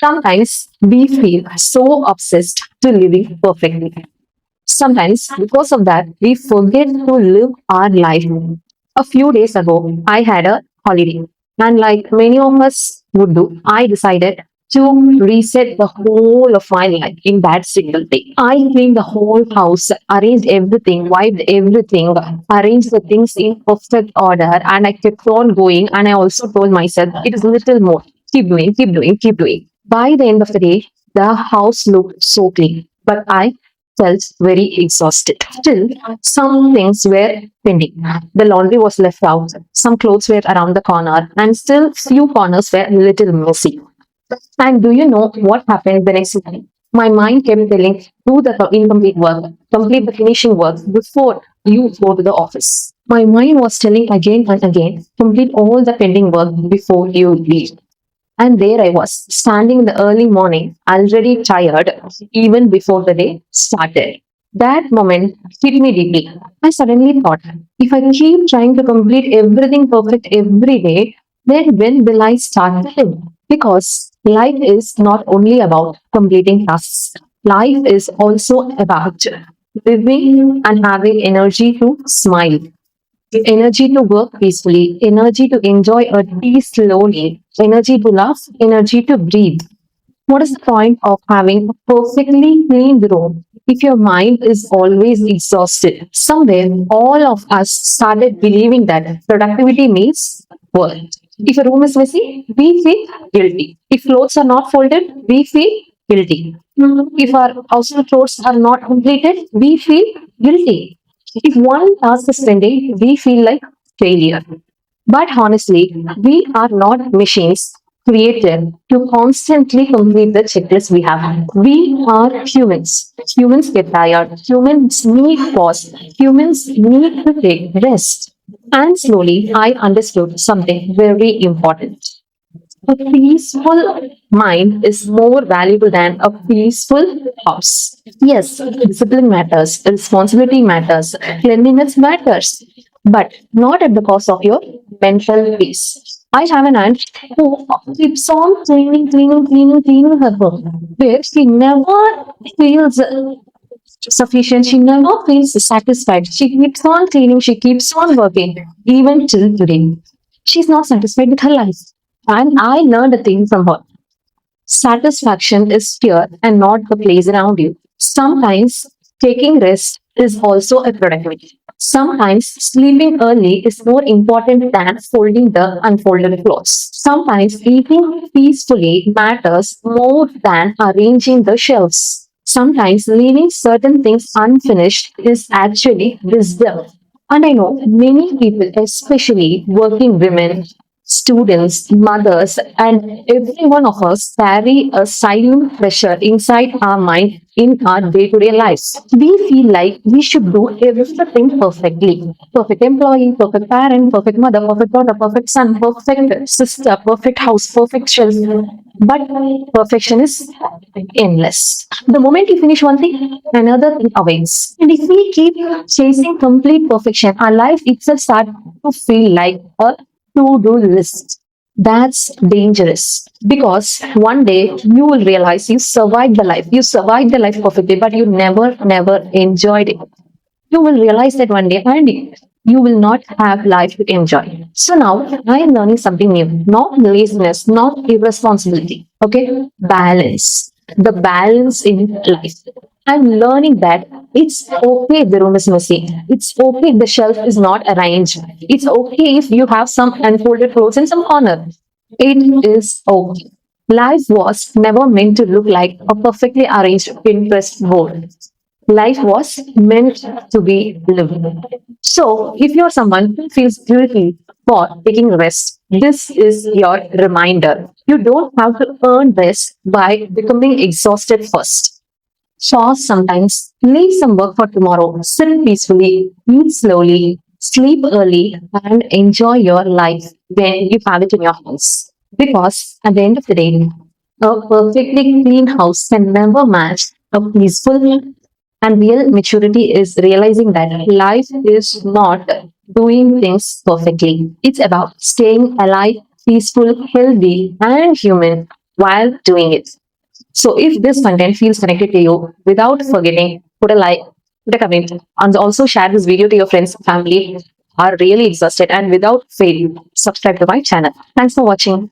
Sometimes we feel so obsessed to living perfectly. Sometimes, because of that, we forget to live our life. A few days ago, I had a holiday, and like many of us would do, I decided to reset the whole of my life in that single day. I cleaned the whole house, arranged everything, wiped everything, arranged the things in perfect order, and I kept on going. And I also told myself, it is a little more. Keep doing, keep doing, keep doing. By the end of the day, the house looked so clean, but I felt very exhausted. Still, some things were pending. The laundry was left out, some clothes were around the corner, and still few corners were a little messy. And do you know what happened the next day? My mind kept telling, do the incomplete work, complete the finishing work before you go to the office. My mind was telling again and again, complete all the pending work before you leave. And there I was, standing in the early morning, already tired, even before the day started. That moment hit me deeply. I suddenly thought, if I keep trying to complete everything perfect every day, then when will I start living? Because life is not only about completing tasks, life is also about living and having energy to smile, energy to work peacefully, energy to enjoy a tea slowly, energy to laugh, energy to breathe. What is the point of having a perfectly clean room if your mind is always exhausted? Somewhere, all of us started believing that productivity means work. If a room is messy, we feel guilty. If clothes are not folded, we feel guilty. If our household chores are not completed, we feel guilty. If one task is pending, we feel like failure. But honestly, we are not machines created to constantly complete the checklist we have. We are humans. Humans get tired. Humans need pause. Humans need to take rest. And slowly, I understood something very important. A peaceful mind is more valuable than a peaceful house. Yes, discipline matters, responsibility matters, cleanliness matters, but not at the cost of your mental peace. I have an aunt who keeps on cleaning her home, where she never feels sufficient. She never feels satisfied. She keeps on cleaning, she keeps on working, even till today. She's not satisfied with her life. And I learned a thing from her. Satisfaction is here and not the place around you. Sometimes taking rest is also a productivity. Sometimes sleeping early is more important than folding the unfolded clothes. Sometimes eating peacefully matters more than arranging the shelves. Sometimes leaving certain things unfinished is actually wisdom. And I know many people, especially working women, students, mothers, and every one of us carry a silent pressure inside our mind in our day to day lives. We feel like we should do everything perfectly. Perfect employee, perfect parent, perfect mother, perfect daughter, perfect son, perfect sister, perfect house, perfect children. But perfection is endless. The moment you finish one thing, another thing awaits. And if we keep chasing complete perfection, our life itself starts to feel like a to-do list. That's dangerous because one day you will realize you survived the life. You survived the life perfectly, but you never enjoyed it. You will realize that one day and you will not have life to enjoy. So now I am learning something new. Not laziness, not irresponsibility. Okay? Balance. The balance in life. I'm learning that it's okay if the room is messy. It's okay if the shelf is not arranged. It's okay if you have some unfolded clothes in some corner. It is okay. Life was never meant to look like a perfectly arranged Pinterest board. Life was meant to be lived. So, if you're someone who feels guilty for taking rest, this is your reminder. You don't have to earn rest by becoming exhausted first. Pause sometimes, leave some work for tomorrow, sit peacefully, eat slowly, sleep early, and enjoy your life when you have it in your hands. Because at the end of the day, a perfectly clean house can never match a peaceful, and real maturity is realizing that life is not doing things perfectly. It's about staying alive, peaceful, healthy, and human while doing it. So if this content feels connected to you, without forgetting, put a like, put a comment, and also share this video to your friends, family are really exhausted, and without fail, subscribe to my channel. Thanks for watching.